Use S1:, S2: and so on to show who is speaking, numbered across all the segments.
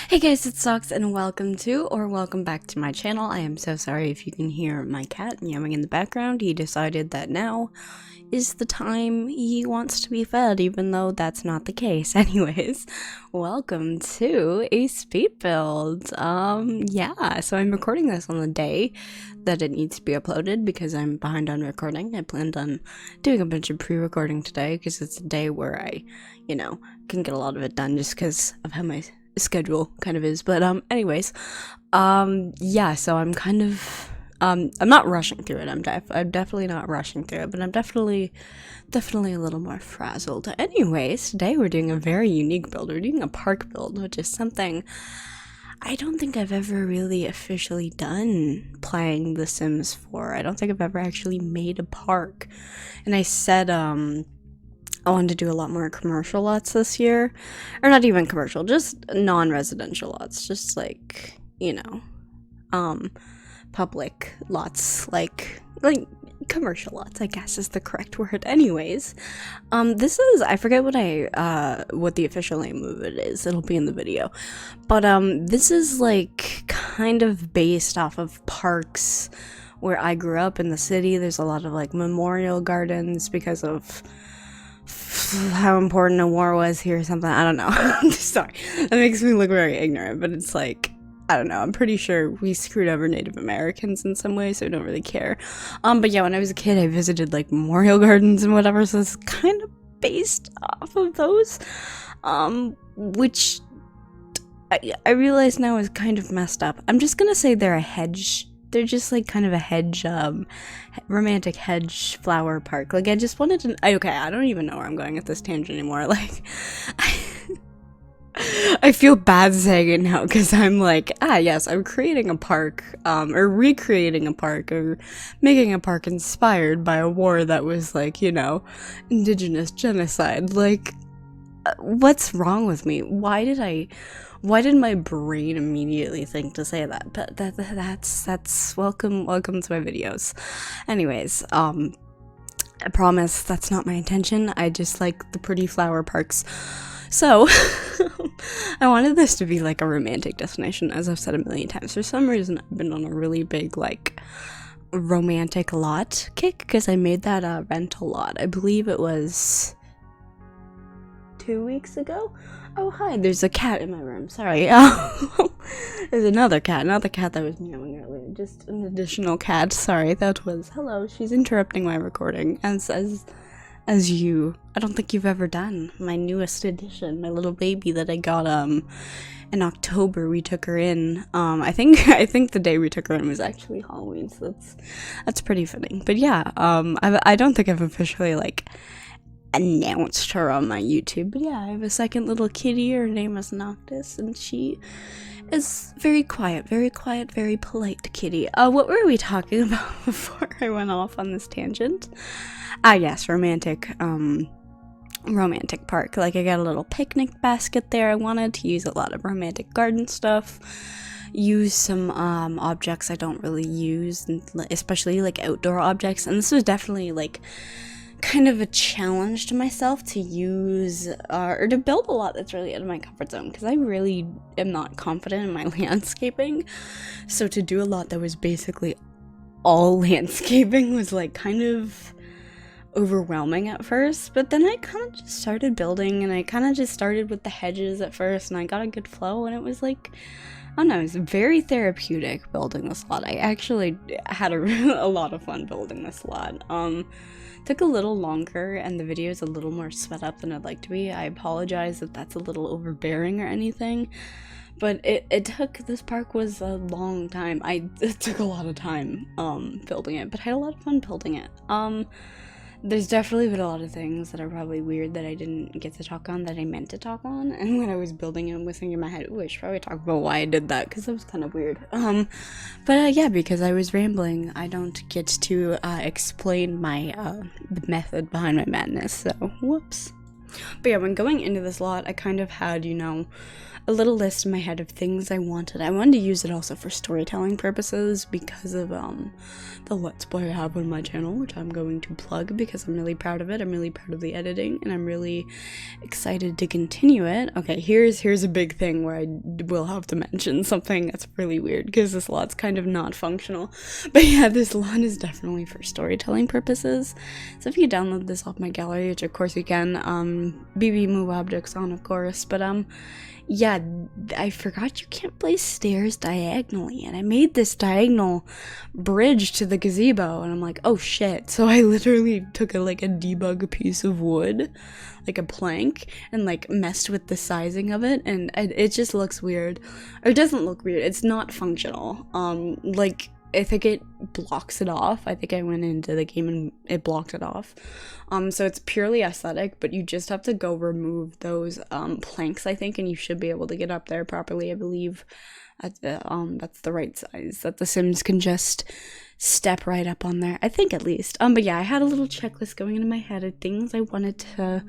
S1: Hey guys, it's Sox and welcome back to my channel. I am so sorry if you can hear my cat meowing in the background. He decided that now is the time he wants to be fed, even though that's not the case. Anyways, welcome to a speed build. Yeah, so I'm recording this on the day that it needs to be uploaded because I'm behind on recording. I planned on doing a bunch of pre-recording today because it's a day where I, can get a lot of it done just because of how my schedule kind of is. But anyways, yeah, so I'm kind of I'm not rushing through it. I'm definitely not rushing through it, but I'm definitely a little more frazzled. Anyways, today we're doing a very unique build. We're doing a park build, which is something I don't think I've ever really officially done playing The Sims 4. I don't think I've ever actually made a park. And I said I wanted to do a lot more commercial lots this year. Or not even commercial, just non-residential lots. Just like, public lots, like commercial lots, I guess is the correct word. Anyways, this is, I forget what the official name of it is. It'll be in the video. But this is like kind of based off of parks where I grew up in the city. There's a lot of like memorial gardens because of how important a war was here or something. I don't know. Sorry, that makes me look very ignorant, but it's like, I don't know, I'm pretty sure we screwed over Native Americans in some way, so I don't really care. But yeah, when I was a kid, I visited like memorial gardens and whatever, so it's kind of based off of those, which I realize now is kind of messed up. I'm just gonna say they're a hedge. They're just like kind of a hedge, romantic hedge flower park. Like, I just wanted to, okay, I don't even know where I'm going with this tangent anymore. Like, I feel bad saying it now because I'm like, yes, I'm creating a park, or recreating a park, or making a park inspired by a war that was like, indigenous genocide. Like, what's wrong with me? Why did my brain immediately think to say that? But that's welcome to my videos. Anyways, I promise that's not my intention. I just like the pretty flower parks. So, I wanted this to be like a romantic destination, as I've said a million times. For some reason, I've been on a really big, like, romantic lot kick, because I made that rental lot. I believe it was 2 weeks ago? Oh, hi, there's a cat in my room, sorry. There's another cat, not the cat that was meowing earlier, just an additional cat, sorry, that was, hello, she's interrupting my recording, as you, I don't think you've ever done, my newest addition, my little baby that I got, in October. We took her in, I think the day we took her in was actually Halloween, so that's pretty fitting, but yeah, I don't think I've officially, like, announced her on my YouTube, but yeah, I have a second little kitty. Her name is Noctis, and she is very quiet, very polite kitty. What were we talking about before I went off on this tangent? Yes, romantic park. Like, I got a little picnic basket there. I wanted to use a lot of romantic garden stuff, use some objects I don't really use, especially like outdoor objects, and this was definitely like kind of a challenge to myself to use or to build a lot that's really out of my comfort zone, because I really am not confident in my landscaping. So to do a lot that was basically all landscaping was like kind of overwhelming at first, but then I kind of just started building, and I kind of just started with the hedges at first, and I got a good flow, and it was like, I don't know, it was very therapeutic building this lot. I actually had a lot of fun building this lot. Took a little longer, and the video is a little more sped up than I'd like to be. I apologize if that's a little overbearing or anything, But this park was a long time. It took a lot of time building it, but I had a lot of fun building it. There's definitely been a lot of things that are probably weird that I didn't get to talk on that I meant to talk on, and when I was building it, I was thinking in my head, ooh, I should probably talk about why I did that, because that was kind of weird. Yeah, because I was rambling, I don't get to explain my the method behind my madness, so whoops. But yeah, when going into this lot, I kind of had, you know, a little list in my head of things I wanted. I wanted to use it also for storytelling purposes because of the Let's Play I have on my channel, which I'm going to plug because I'm really proud of it. I'm really proud of the editing, and I'm really excited to continue it. Okay, here's a big thing where I will have to mention something that's really weird because this lot's kind of not functional. But yeah, this lot is definitely for storytelling purposes. So if you download this off my gallery, which of course you can, BB move objects on, of course, but yeah, I forgot you can't place stairs diagonally, and I made this diagonal bridge to the gazebo, and I'm like, oh shit. So I literally took a debug piece of wood, like a plank, and like messed with the sizing of it, and it just looks weird. Or it doesn't look weird, it's not functional. I think it blocks it off. I think I went into the game and it blocked it off. So it's purely aesthetic, but you just have to go remove those planks, I think, and you should be able to get up there properly, I believe. That's the right size, that the Sims can just step right up on there, I think, at least. But yeah, I had a little checklist going into my head of things I wanted to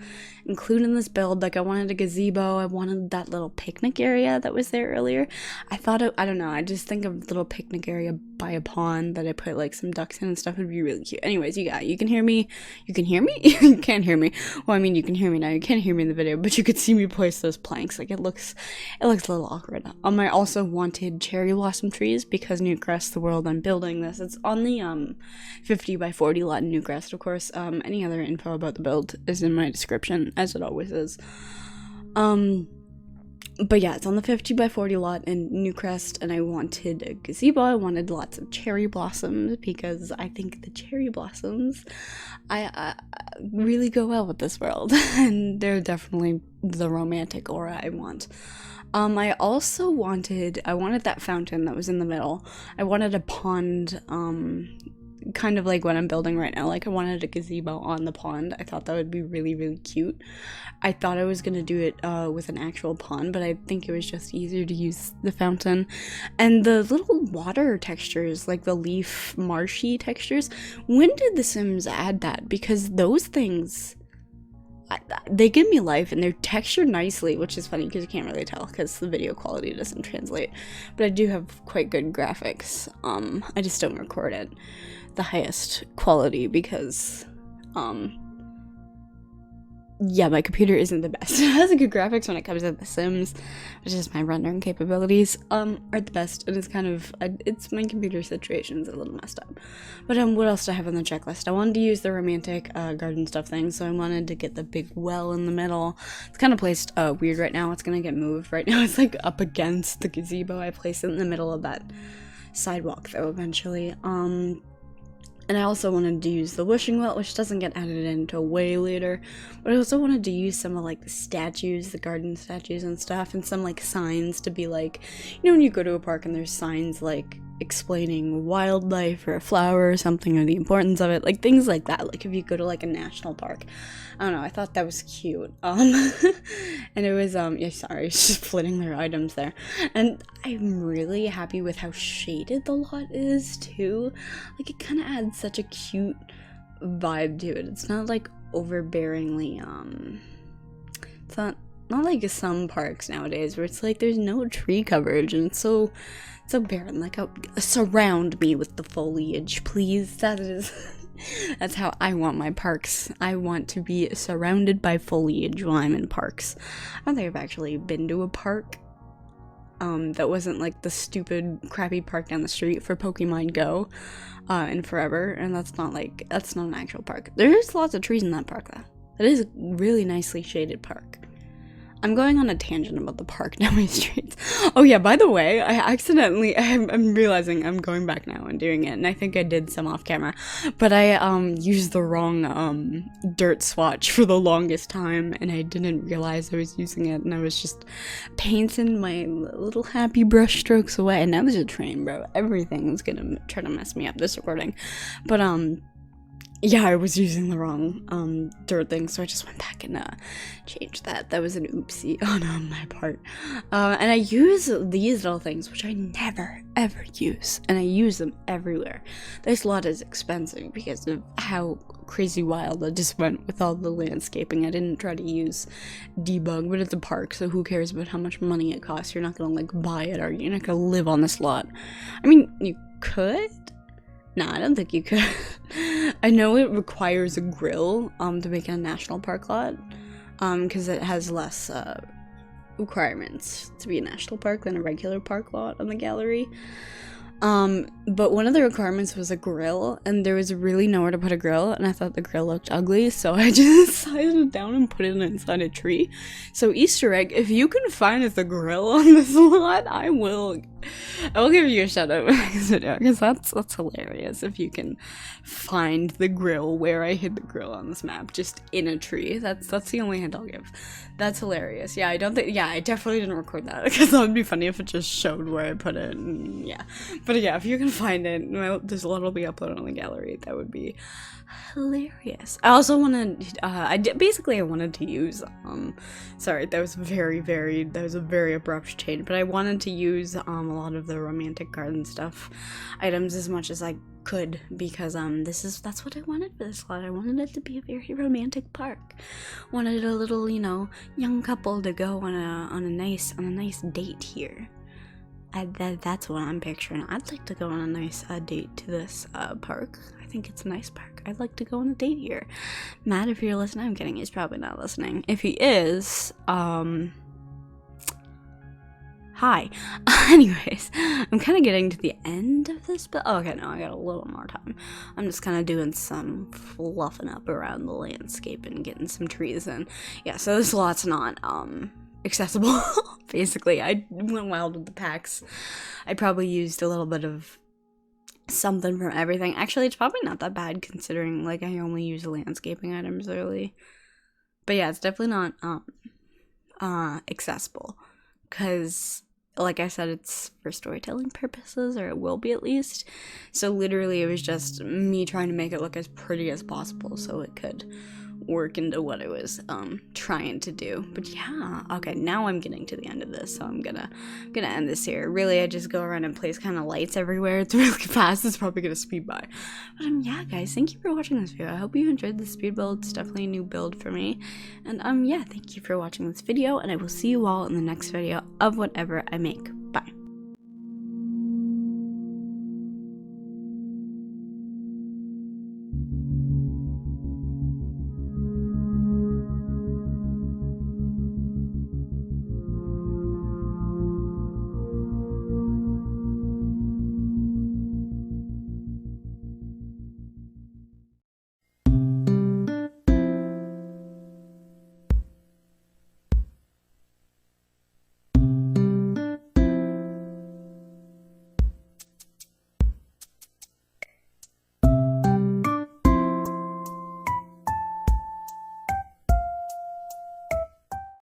S1: include in this build. Like, I wanted a gazebo, I wanted that little picnic area that was there earlier. I don't know, I just think a little picnic area by a pond that I put like some ducks in and stuff would be really cute. Anyways, you can hear me? You can hear me? You can't hear me. Well, I mean, you can hear me now. You can't hear me in the video, but you could see me place those planks. Like, it looks a little awkward. I also wanted cherry blossom trees because Newcrest, the world I'm building this, it's on the 50 by 40 lot in Newcrest, of course. Any other info about the build is in my description, as it always is. But yeah, it's on the 50 by 40 lot in Newcrest, and I wanted a gazebo. I wanted lots of cherry blossoms because I think the cherry blossoms I really go well with this world, and they're definitely the romantic aura I want. I also wanted that fountain that was in the middle. I wanted a pond, kind of like what I'm building right now. Like, I wanted a gazebo on the pond. I thought that would be really, really cute. I thought I was gonna do it with an actual pond, but I think it was just easier to use the fountain. And the little water textures, like the leaf marshy textures, when did The Sims add that? Because those things, they give me life, and they're textured nicely, which is funny because you can't really tell because the video quality doesn't translate. But I do have quite good graphics. I just don't record at the highest quality because yeah, my computer isn't the best. It has a good graphics when it comes to The Sims, which is my rendering capabilities are the best, and it's kind of, it's my computer situation's a little messed up. But what else do I have on the checklist? I wanted to use the romantic garden stuff thing, so I wanted to get the big well in the middle. It's kind of placed weird right now. It's gonna get moved. Right now it's like up against the gazebo. I placed it in the middle of that sidewalk though eventually. And I also wanted to use the wishing well, which doesn't get added in until way later. But I also wanted to use some of like the statues, the garden statues and stuff, and some like signs to be like, you know, when you go to a park and there's signs like explaining wildlife or a flower or something or the importance of it, like things like that. Like if you go to like a national park. I don't know, I thought that was cute. And it was yeah, sorry, it's just flitting their items there. And I'm really happy with how shaded the lot is too. Like, it kind of adds such a cute vibe to it. It's not like overbearingly it's not like some parks nowadays where it's like there's no tree coverage and it's so barren. Like, surround me with the foliage, please. That's how I want my parks. I want to be surrounded by foliage while I'm in parks. I don't think I've actually been to a park that wasn't like the stupid crappy park down the street for Pokemon Go in forever, and that's not an actual park. There's lots of trees in that park though. It is a really nicely shaded park. I'm going on a tangent about the park down my streets. Oh yeah, by the way, I'm realizing I'm going back now and doing it, and I think I did some off camera, but I used the wrong dirt swatch for the longest time, and I didn't realize I was using it, and I was just painting my little happy brush strokes away, and now there's a train, bro. Everything's gonna try to mess me up this recording, but yeah, I was using the wrong dirt thing, so I just went back and changed that. That was an oopsie on my part. And I use these little things, which I never ever use, and I use them everywhere. This lot is expensive because of how crazy wild I just went with all the landscaping. I didn't try to use debug, but it's a park, so who cares about how much money it costs? You're not gonna like buy it, or you're not gonna live on this lot. I mean, you could. No, I don't think you could. I know it requires a grill to make it a national park lot, because it has less requirements to be a national park than a regular park lot on the gallery. But one of the requirements was a grill, and there was really nowhere to put a grill, and I thought the grill looked ugly, so I just sized it down and put it inside a tree. So Easter egg, if you can find the grill on this lot, I will give you a shout out because that's hilarious if you can find the grill where I hid the grill on this map, just in a tree. That's the only hint I'll give. That's hilarious. Yeah, I definitely didn't record that because that would be funny if it just showed where I put it, and yeah. But yeah, if you can find it, this lot will be uploaded on the gallery. That would be hilarious. I also wanted, I wanted to use, sorry, that was a very abrupt change, but I wanted to use, a lot of the romantic garden stuff items as much as I could, because, that's what I wanted for this lot. I wanted it to be a very romantic park. Wanted a little, young couple to go on a nice date here. That's what I'm picturing. I'd like to go on a nice date to this park. I think it's a nice park. I'd like to go on a date here. Matt, if you're listening, I'm kidding. He's probably not listening. If he is, hi. Anyways, I'm kind of getting to the end of this, but okay, no, I got a little more time. I'm just kind of doing some fluffing up around the landscape and getting some trees in. Yeah, so this lot's not, accessible. Basically, I went wild with the packs. I probably used a little bit of something from everything. Actually, it's probably not that bad considering like I only use landscaping items really. But yeah, it's definitely not accessible because like I said, it's for storytelling purposes, or it will be at least. So literally it was just me trying to make it look as pretty as possible so it could work into what I was trying to do. But yeah, okay, now I'm getting to the end of this, so I'm gonna end this here. Really, I just go around and place kind of lights everywhere. It's really fast. It's probably gonna speed by. But yeah, guys, thank you for watching this video. I hope you enjoyed this speed build. It's definitely a new build for me. And yeah, thank you for watching this video, and I will see you all in the next video of whatever I make. Bye.